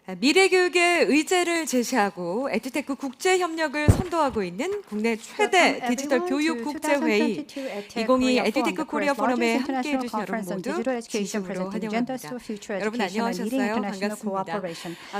미래 교육의 의제를 제시하고 에듀테크 국제 협력을 선도하고 있는 국내 최대 디지털 교육 국제 회의 2022 에듀테크 코리아 포럼에 함께해 주신 여러분 모두 진심으로 환영합니다. 여러분 안녕하셨어요? 반갑습니다.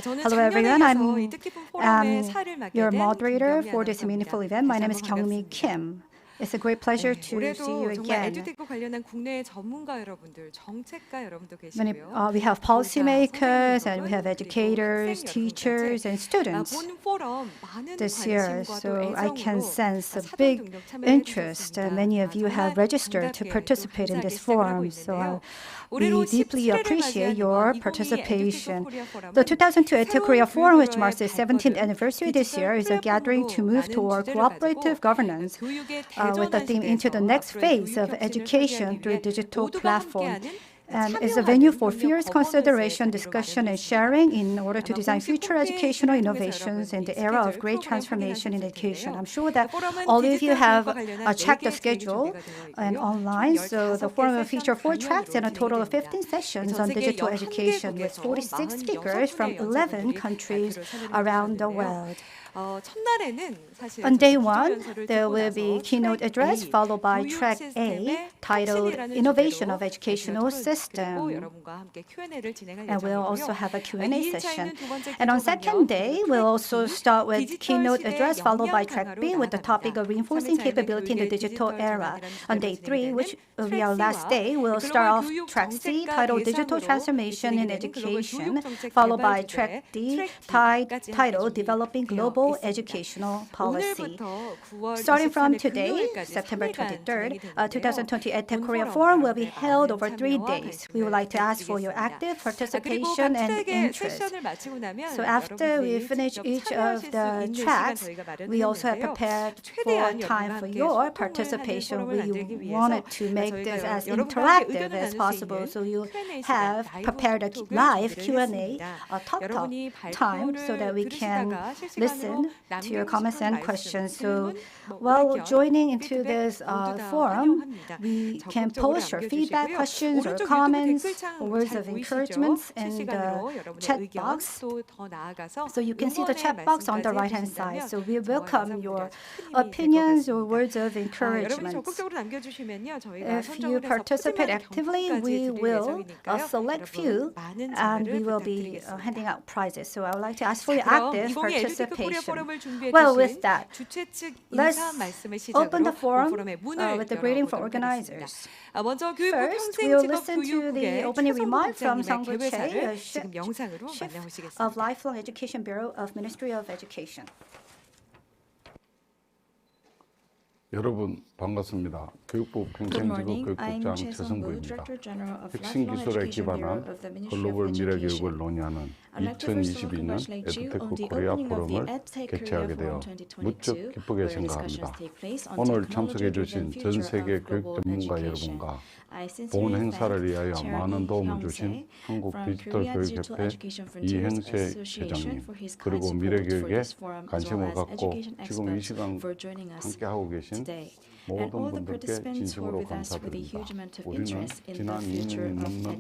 저는 작년에 이어서 이 뜻깊은 포럼의 사를 맡게 된 moderator for this meaningful event. My name is Kyung Kim. It's a great pleasure to see you 올해도 정말 again. 에듀테크 관련한 국내 전문가 여러분들, 정책가 여러분도 계시고요. We have policymakers and we have educators, teachers, and students 본 포럼 많은 this year. 관심과 또 So I can 애정으로 sense a 사전 big 등록 참여를 interest. 해주셨습니다. Many of you have registered to 정말 participate in this 감사하게 시작을 하고 forum. So 있는데요. we 올해로 deeply 17회를 appreciate 맞이한 your 2022 participation. 에듀테크 코리아 The 포럼은 2002 EdTech Korea Forum, which marks its 17th anniversary this year, is a gathering to move toward cooperative governance with the theme into the next phase of education through digital platform. And is a venue for fierce consideration, discussion, and sharing in order to design future educational innovations in the era of great transformation in education. I'm sure that all of you have checked the schedule and online. So the forum will feature 4 tracks and a total of 15 sessions on digital education with 46 speakers from 11 countries around the world. On day 1, there will be keynote address followed by track A titled Innovation of Educational System. And we'll also have a Q&A session. And on second day, we'll also start with keynote address followed by track B with the topic of reinforcing capability in the digital era. On day 3, which will be our last day, we'll start off track C titled Digital Transformation in Education, followed by track D titled Developing Global Educational Policy. Starting from today, September 23rd, 2020 EdTech Korea Forum will be held over 3 days. We would like to ask for your active participation and interest. So after we finish each of the tracks, we also have prepared for time for your participation. We wanted to make this as interactive as possible, so you have prepared a live Q&A, talk time, so that we can listen to your comments and questions. So while joining into this forum, we can post your feedback, questions, or comments, or words of encouragement in the chat box. So you can see the chat box on the right-hand side. So we welcome your opinions or words of encouragement. If you participate actively, we will select few and we will be handing out prizes. So I would like to ask for your active participation. Well, with that, let's open the forum with the greeting for organizers. First, we'll listen to the opening remarks from Sung-Gu Choi, Chief of Lifelong Education Bureau of Ministry of Education. 여러분 반갑습니다. 교육부 평생지구교육국장 최성구입니다. 핵심 기술에 기반한 글로벌 미래 교육을 논의하는 2022년 에듀테크 코리아 포럼을 개최하게 되어 무척 기쁘게 생각합니다. 오늘 참석해 주신 전 세계 교육 전문가 여러분과 본 행사를 위하여 많은 도움을 주신 한국 디지털 교육협회 이행세 회장님, 그리고 미래 교육에 관심을 갖고 지금 이 시간 함께하고 계신 모든 분들께 진심으로 감사드립니다. 우리는 지난 2년이 넘는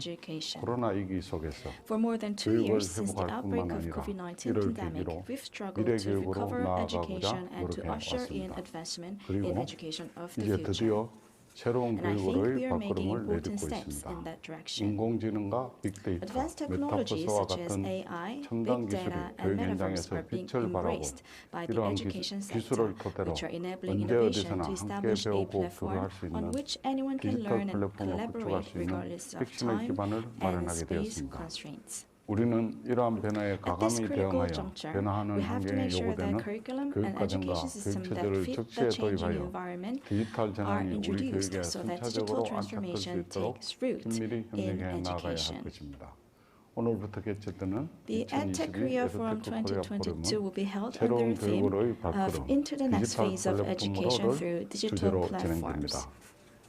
코로나 위기 속에서 교육을 회복할 뿐만 아니라 이를 계기로 미래 교육으로 나아가고자 노력해 왔습니다. 그리고 이제 드디어 새로운 교육으로의 발걸음을 내딛고 있습니다. 인공지능과 빅데이터, 메타버스와 같은 첨단 기술이 교육 현장에서 빛을 발하고 이러한 기술을 토대로 언제 어디서나 함께 배우고 교류할 수 있는 디지털 플랫폼을 구축할 수 있는 핵심의 기반을 마련하게 되었습니다. 우리는 이러한 변화에 과감히 대응하여 변화하는 환경에 요구되는 교육과정과 교육체제를 적시에 도입하여 디지털 전환이 우리 교육에 순차적으로 안착될 수 있도록 긴밀히 협력해 나가야 할 것입니다. 오늘부터 개최되는 2022 에듀테크 코리아 포럼은 새로운 교육으로의 발걸음, 디지털 플랫폼으로를 주제로 진행됩니다.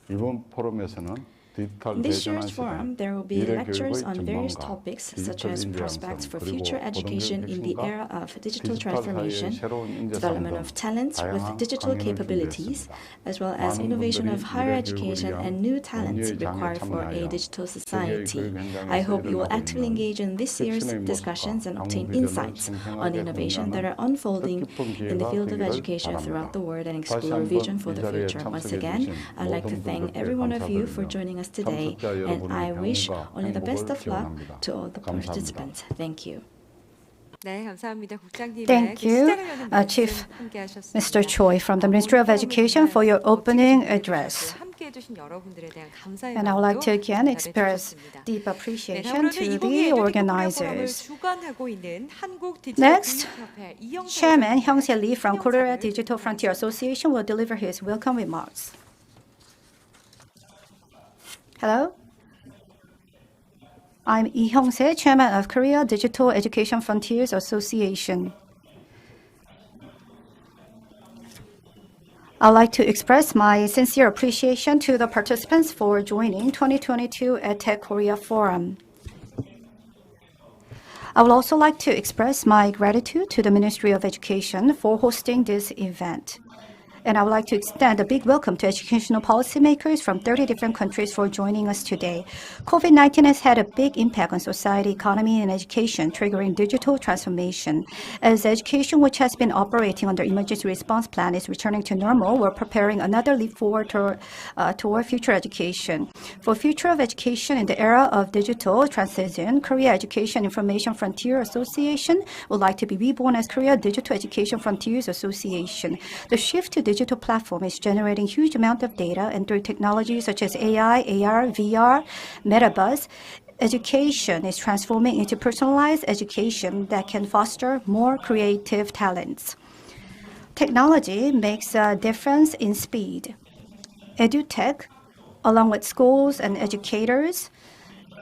이번 포럼에서는 디지털 In this 대전환 year's 시대, forum, there will be 미래 lectures 교육의 on various 전망과 topics such 디지털 as 인재 prospects 양성, for 그리고 future education in the 고등교육 era of digital 디지털 transformation, 사회의 새로운 인재상 development 등 of talents with 다양한 digital 강연을 capabilities, 준비했습니다. as well as 많은 innovation 분들이 of higher 미래 교육을 education 위한 and new talents 논의의 장에 required for a 참여하여 digital 세계의 society. 교육 현장에서 I hope you will 일어나고 actively 있는 engage in this year's 혁신의 discussions and 모습과 obtain 향후 비전을 insights on 생생하게 innovation that are 공유하는 unfolding 뜻깊은 in the 기회가 field of 되기를 education 바랍니다. throughout the world and 다시 explore 한번 vision for 이 the 자리에 future. Once 참석해 again, 주신 I'd like to 모든 thank 분들께 every one of you for 감사드리며 joining us today, 참석자 and 여러분의 I wish 병과 only the best 행복을 of luck 기원합니다. to all the 감사합니다. participants. Thank you. 네, 감사합니다. 국장님의 Thank you, 시작을 여는 말씀 Chief 함께 하셨습니다. Mr. Choi from the Ministry of Education for your opening address. 함께 해주신 여러분들에 대한 감사의 And I would like to 마음도 again express 전달해 주셨습니다. deep 네, appreciation 다음으로는 to 이곡의 the 에듀테크 코리아 포럼을 organizers. 주관하고 있는 한국 디지털 Next, 교육협회 이영세 Chairman 회장님의 Hyung Lee from Korea 영상을 Digital Frontier Association will deliver his welcome remarks. Hello. I'm Lee Hyung-se, Chairman of Korea Digital Education Frontiers Association. I'd like to express my sincere appreciation to the participants for joining 2022 EdTech Korea Forum. I would also like to express my gratitude to the Ministry of Education for hosting this event. And I would like to extend a big welcome to educational policymakers from 30 different countries for joining us today. COVID-19 has had a big impact on society, economy, and education, triggering digital transformation. As education, which has been operating under emergency response plan, is returning to normal, we're preparing another leap forward toward future education. For future of education in the era of digital transition, Korea Education Information Frontier Association would like to be reborn as Korea Digital Education Frontiers Association. The shift to digital platform is generating huge amount of data, and through technologies such as AI, AR, VR, Metaverse, education is transforming into personalized education that can foster more creative talents. Technology makes a difference in speed. EdTech, along with schools and educators,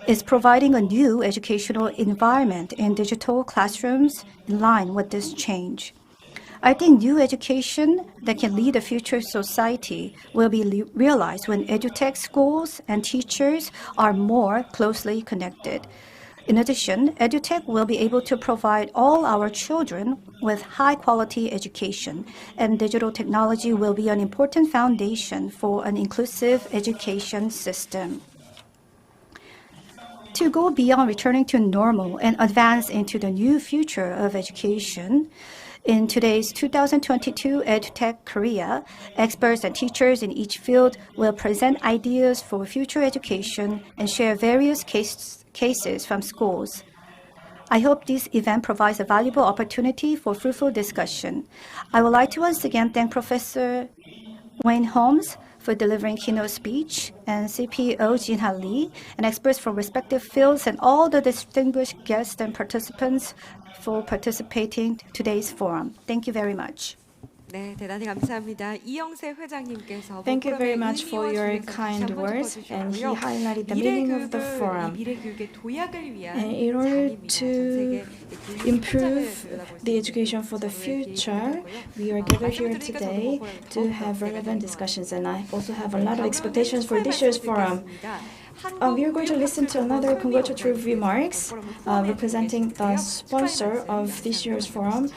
is providing a new educational environment in digital classrooms in line with this change. I think new education that can lead a future society will be realized when EdTech schools and teachers are more closely connected. In addition, EdTech will be able to provide all our children with high-quality education, and digital technology will be an important foundation for an inclusive education system. To go beyond returning to normal and advance into the new future of education, in today's 2022 EdTech Korea, experts and teachers in each field will present ideas for future education and share various cases from schools. I hope this event provides a valuable opportunity for fruitful discussion. I would like to once again thank Professor Wayne Holmes for delivering keynote speech, and CPO Jin-ha Lee, and experts from respective fields, and all the distinguished guests and participants for participating in today's forum. Thank you very much. 네, 대단히 감사합니다. 이영세 회장님께서 Thank you very much for your kind words, and he highlighted the meaning of the forum. And in order to improve the education for the future, we are gathered here today to have relevant discussions, and I also have a lot of expectations for this year's forum. We are going to listen to another congratulatory remarks representing the sponsor of this year's forum.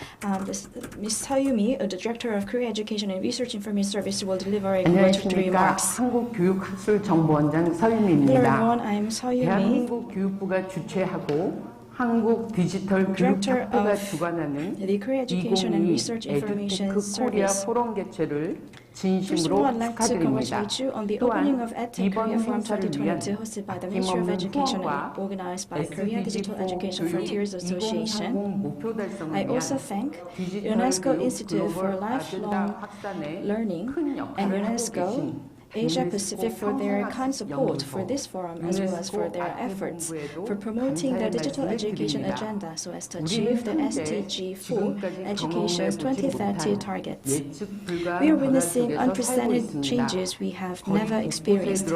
Ms. Sayumi, the Director of Korea Education and Research Information Service, will deliver a congratulatory remarks. 한국교육학술정보원장 Hello 서유미입니다. everyone, I am Sayumi, 대한민국 교육부가 주최하고 한국 디지털 Director 교육협회가 of 주관하는 the Korea Education and 2022 Research Information 에듀테크 코리아 Service. 포럼 개최를 First of all, 진심으로 I'd like to 축하드립니다. congratulate you on the opening of 또한 EdTech Korea 이번 Forum 행사를 위한 2022 hosted by the Ministry of 아낌없는 Education 후원과 and organized by Korea Digital Education Frontiers Association. 목표 달성을 I 위한 also thank 디지털 UNESCO 교육 Institute for 글로벌 Lifelong 아젠다 확산에 Learning 큰 and 역할을 하고 UNESCO 계신 Asia Pacific for their kind support for this forum, as well as for their efforts for promoting the digital education agenda so as to achieve the SDG 4 Education's 2030 targets. We are witnessing unprecedented changes we have never experienced.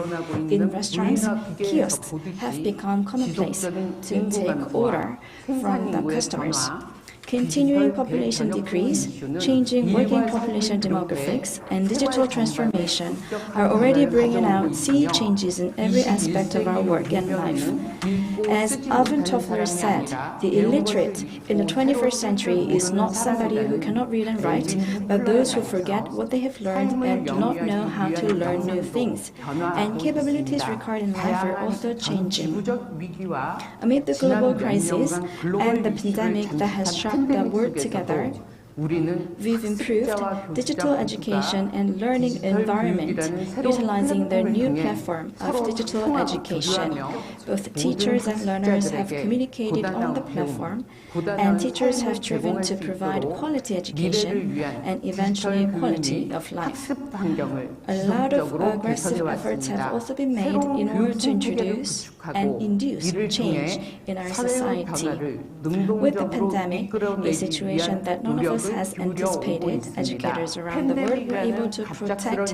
In restaurants, kiosks have become commonplace to take order from the customers. Continuing population decrease, changing working population demographics, and digital transformation are already bringing out sea changes in every aspect of our work and life. As Alvin Toffler said, the illiterate in the 21st century is not somebody who cannot read and write, but those who forget what they have learned and do not know how to learn new things. And capabilities required in life are also changing. Amid the global crisis and the pandemic that has shocked the world together, we've improved digital education and learning environment utilizing the new platform of digital education. Both teachers and learners have communicated on the platform, and teachers have striven to provide quality education and eventually quality of life. A lot of aggressive efforts have also been made in order to introduce and induce change in our society. With the pandemic, a situation that none of us has anticipated, educators around the world were able to protect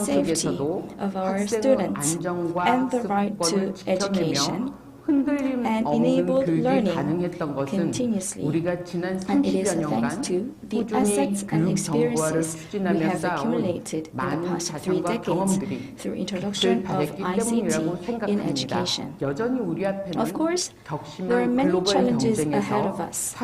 safety of our students and the right to education and enabled learning continuously. And it is thanks to the assets and experiences we have accumulated in the past 3 decades through introduction of ICT in education. Of course, there are many challenges ahead of us.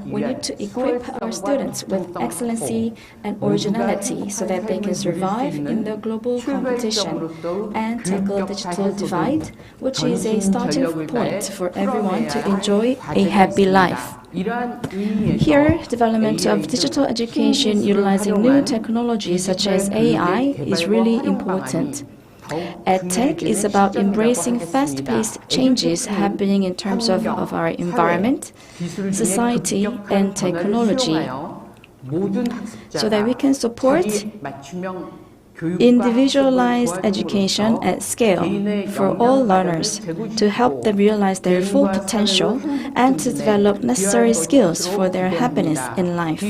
We need to equip our students with excellency and originality so that they can survive in the global competition and tackle digital divide, which is a starting point for everyone to enjoy a happy life. Here, development of digital education utilizing new technologies such as AI is really important. EdTech is about embracing fast-paced changes happening in terms of our environment, society, and technology, so that we can support individualized education at scale for all learners to help them realize their full potential and to develop necessary skills for their happiness in life.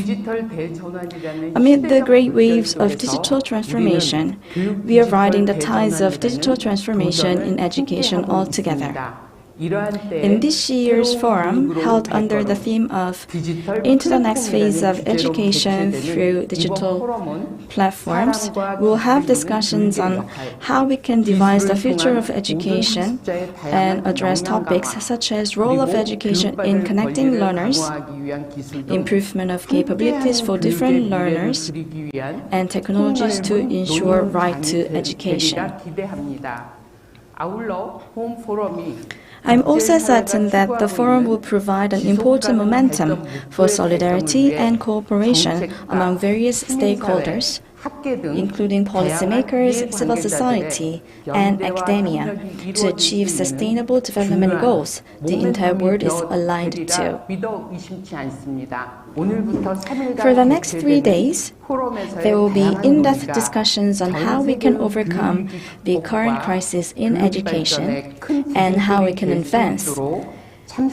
Amid the great waves of digital transformation, we are riding the tides of digital transformation in education altogether. In this year's forum, held under the theme of Into the Next Phase of Education Through Digital Platforms, we will have discussions on how we can devise the future of education and address topics such as role of education in connecting learners, improvement of capabilities for different learners, and technologies to ensure right to education. I'm also certain that the forum will provide an important momentum for solidarity and cooperation among various stakeholders, including policymakers, civil society, and academia, to achieve sustainable development goals the entire world is aligned to. For the next 3 days, there will be in-depth discussions on how we can overcome the current crisis in education and how we can advance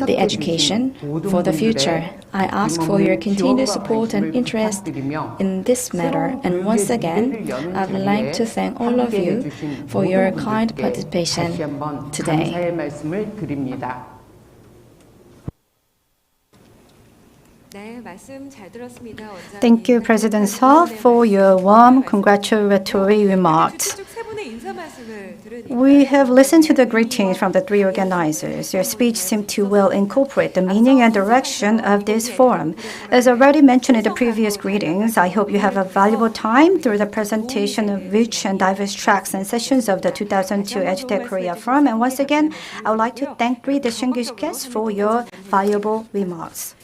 the education for the future. I ask for your continued support and interest in this matter, and once again, I would like to thank all of you for your kind participation today. Thank you, President Seo, for your warm congratulatory remarks. We have listened to the greetings from the 3 organizers. Your speech seemed to well incorporate the meaning and direction of this forum. As already mentioned in the previous greetings, I hope you have a valuable time through the presentation of rich and diverse tracks and sessions of the 2002 EdTech Korea Forum. And once again, I would like to thank 3 distinguished guests for your valuable remarks.